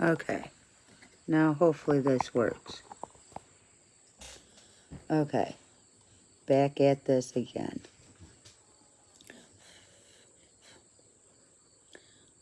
Okay. Now hopefully this works. Okay. Back at this again.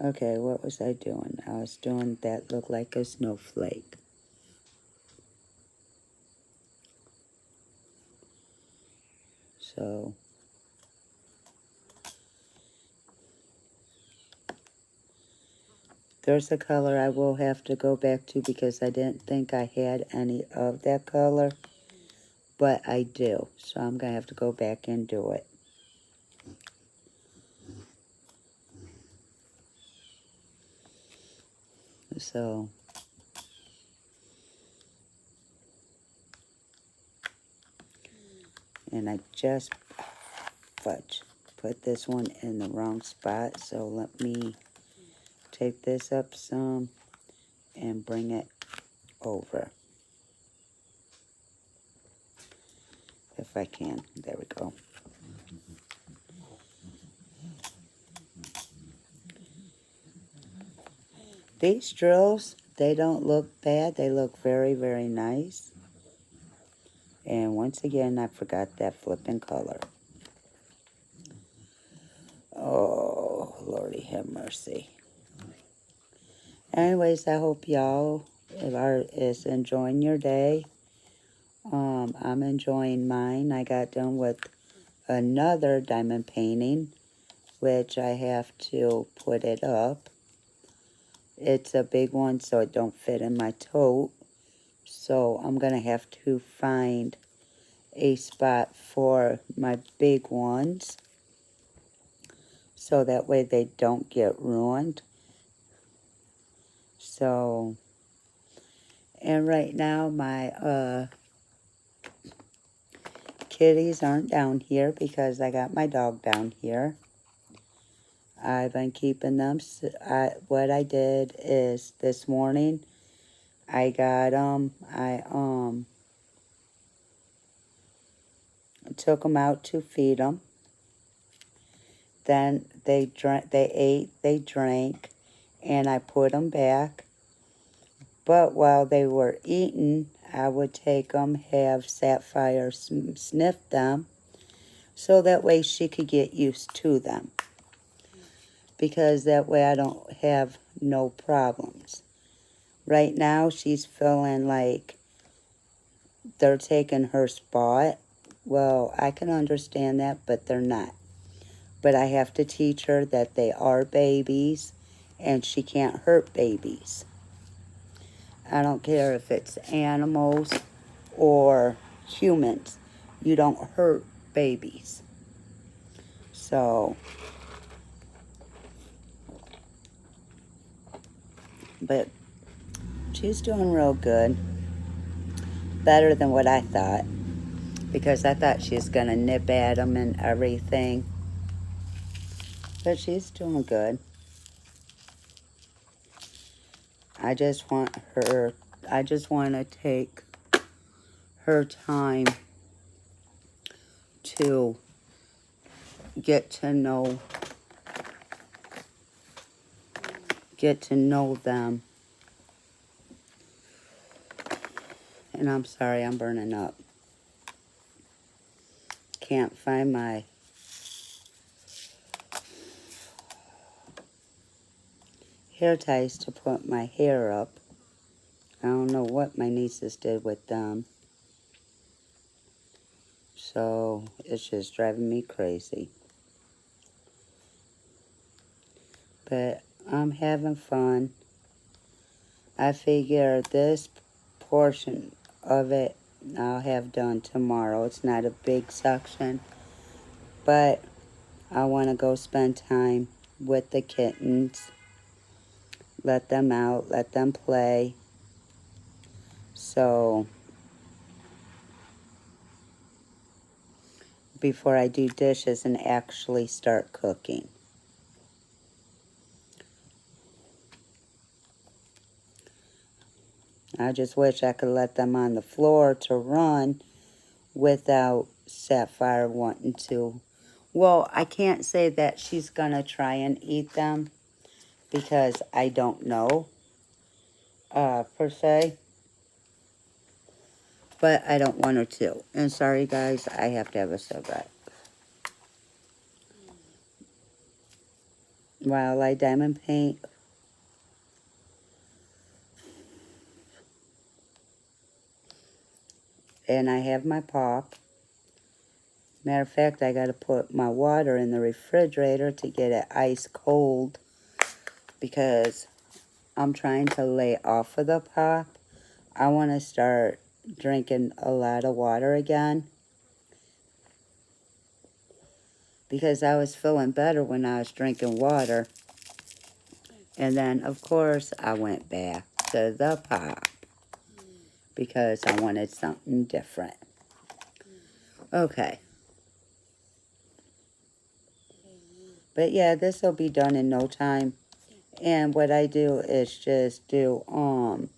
Okay, what was I doing? I was doing that look like a snowflake. So, there's a color I will have to go back to because I didn't think I had any of that color. But I do. So I'm going to have to go back and do it. So, and I just put this one in the wrong spot. So let me take this up some and bring it over. If I can. There we go. These drills, they don't look bad. They look very, very nice. And once again, I forgot that flipping color. Oh, Lordy have mercy. Anyways, I hope y'all is enjoying your day. I'm enjoying mine. I got done with another diamond painting, which I have to put it up. It's a big one, so it don't fit in my tote. So I'm going to have to find a spot for my big ones, so that way they don't get ruined. So, and right now my kitties aren't down here because I got my dog down here. I've been keeping them. What I did is this morning I got them. I took them out to feed them. Then they ate, they drank, and I put them back. But while they were eating, I would take them, have Sapphire sniff them, so that way she could get used to them. Because that way I don't have no problems. Right now she's feeling like they're taking her spot. Well, I can understand that, but they're not. But I have to teach her that they are babies and she can't hurt babies. I don't care if it's animals or humans. You don't hurt babies. So, but she's doing real good. Better than what I thought. Because I thought she was going to nip at them and everything. But she's doing good. I just want to take her time to get to know them. And I'm sorry, I'm burning up. Can't find my hair ties to put my hair up. I don't know what my nieces did with them. So, it's just driving me crazy. But I'm having fun. I figure this portion of it I'll have done tomorrow. It's not a big section. But I want to go spend time with the kittens. Let them out. Let them play. So, before I do dishes and actually start cooking. I just wish I could let them on the floor to run without Sapphire wanting to. Well, I can't say that she's going to try and eat them because I don't know. per se. But I don't want her to. And sorry, guys, I have to have a cigarette. While I diamond paint, and I have my pop. Matter of fact, I got to put my water in the refrigerator to get it ice cold because I'm trying to lay off of the pop. I want to start drinking a lot of water again because I was feeling better when I was drinking water. And then, of course, I went back to the pop because I wanted something different. Okay. But yeah, this will be done in no time. And what I do is just do, oh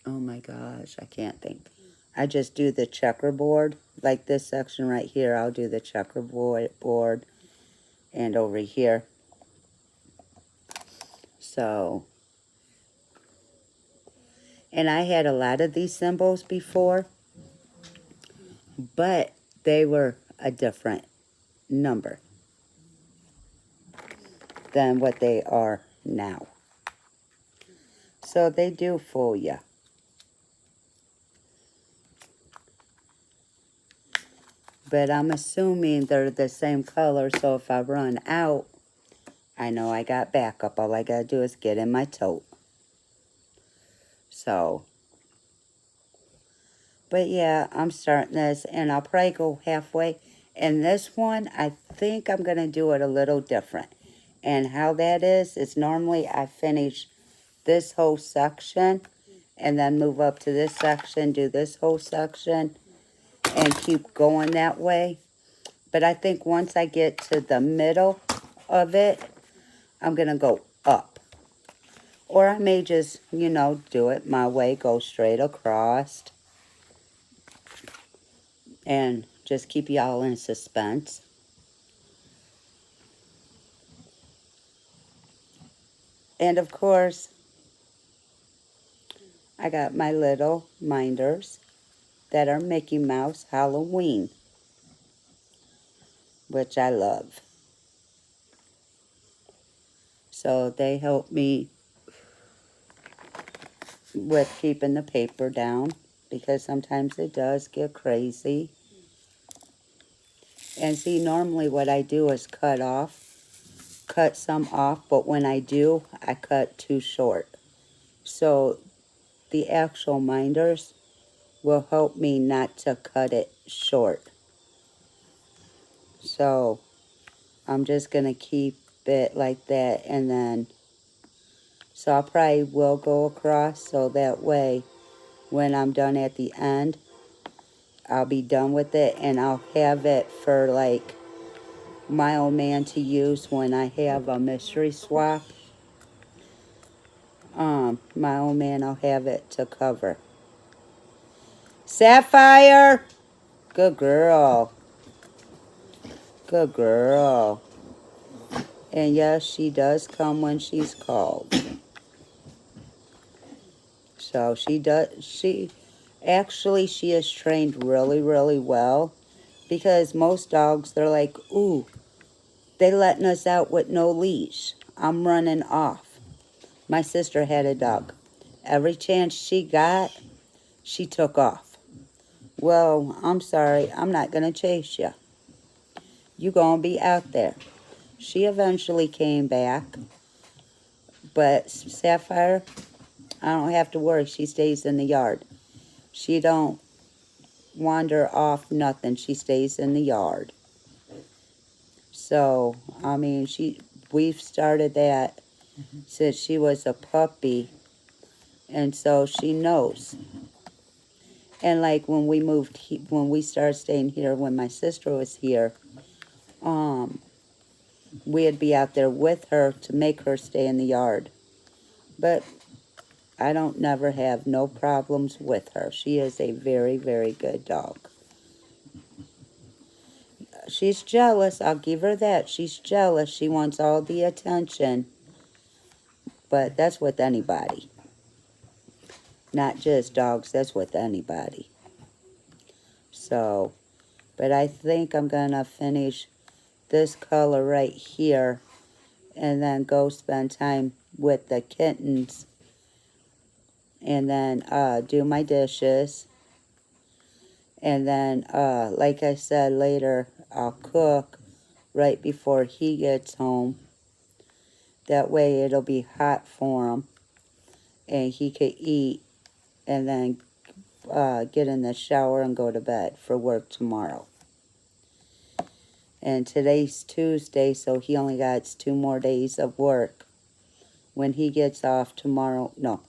my gosh, I can't think. I just do the checkerboard. Like this section right here, I'll do the checkerboard and over here. So, and I had a lot of these symbols before, but they were a different number than what they are now. So they do fool you. But I'm assuming they're the same color, so if I run out, I know I got backup. All I gotta do is get in my tote. So, but yeah, I'm starting this, and I'll probably go halfway. And this one, I think I'm gonna do it a little different. And how that is normally I finish this whole section, and then move up to this section, do this whole section, and keep going that way. But I think once I get to the middle of it, I'm going to go up. Or I may just, do it my way, go straight across, and just keep y'all in suspense. And of course, I got my little minders that are Mickey Mouse Halloween, which I love. So they help me with keeping the paper down because sometimes it does get crazy. And see, normally what I do is cut some off, but when I do, I cut too short. So the actual minders will help me not to cut it short. So I'm just going to keep it like that, and then, so I probably will go across, so that way when I'm done at the end, I'll be done with it, and I'll have it for like my old man to use when I have a mystery swap. My old man, I'll have it to cover. Sapphire! Good girl. Good girl. And yes, she does come when she's called. So actually, she is trained really, really well. Because most dogs, they're like, ooh, they letting us out with no leash. I'm running off. My sister had a dog. Every chance she got, she took off. Well, I'm sorry, I'm not going to chase you. You going to be out there. She eventually came back. But Sapphire, I don't have to worry. She stays in the yard. She don't wander off nothing. She stays in the yard. So, I mean, we've started that since she was a puppy. And so she knows. And like when when we started staying here, when my sister was here, we'd be out there with her to make her stay in the yard. But I don't never have no problems with her. She is a very, very good dog. She's jealous. I'll give her that. She's jealous. She wants all the attention. But that's with anybody. Not just dogs, that's with anybody. So, but I think I'm going to finish this color right here and then go spend time with the kittens and then do my dishes. And then, like I said later, I'll cook right before he gets home. That way it'll be hot for him and he could eat and then get in the shower and go to bed for work tomorrow. And today's Tuesday, so he only got 2 more days of work. When he gets off tomorrow, no,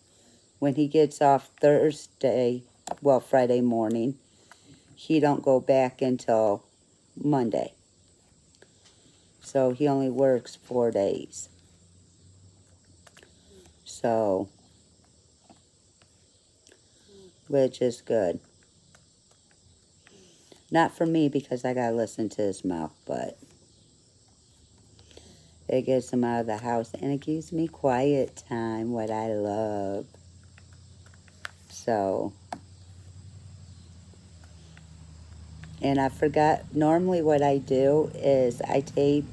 when he gets off Thursday, well, Friday morning, he don't go back until Monday. So he only works 4 days. So, which is good. Not for me because I gotta listen to his mouth, but it gets him out of the house and it gives me quiet time, what I love. So, and I forgot, normally what I do is I tape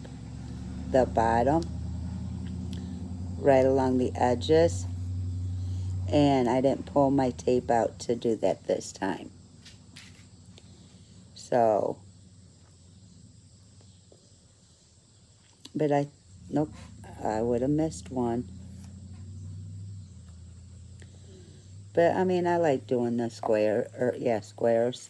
the bottom right along the edges, and I didn't pull my tape out to do that this time. So, but nope, I would have missed one. But I mean, I like doing the squares.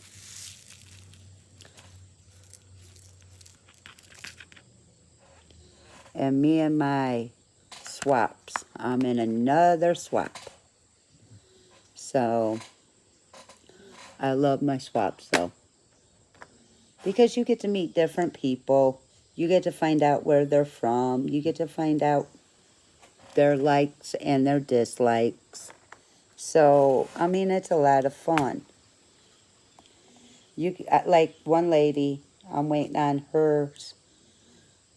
And me and my swaps. I'm in another swap. So, I love my swaps though. Because you get to meet different people. You get to find out where they're from. You get to find out their likes and their dislikes. So, I mean, it's a lot of fun. Like one lady, I'm waiting on hers,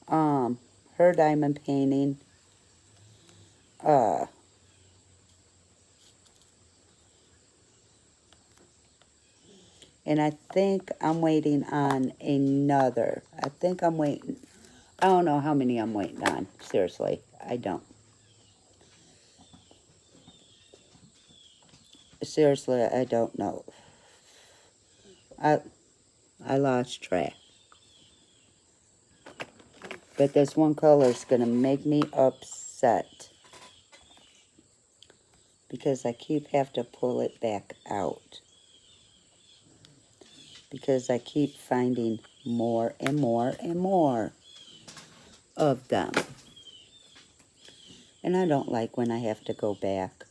her diamond painting. And I think I'm waiting on another. I don't know how many I'm waiting on. Seriously, I don't. Seriously, I don't know. I lost track. But this one color is going to make me upset. Because I have to pull it back out. Because I keep finding more and more and more of them. And I don't like when I have to go back.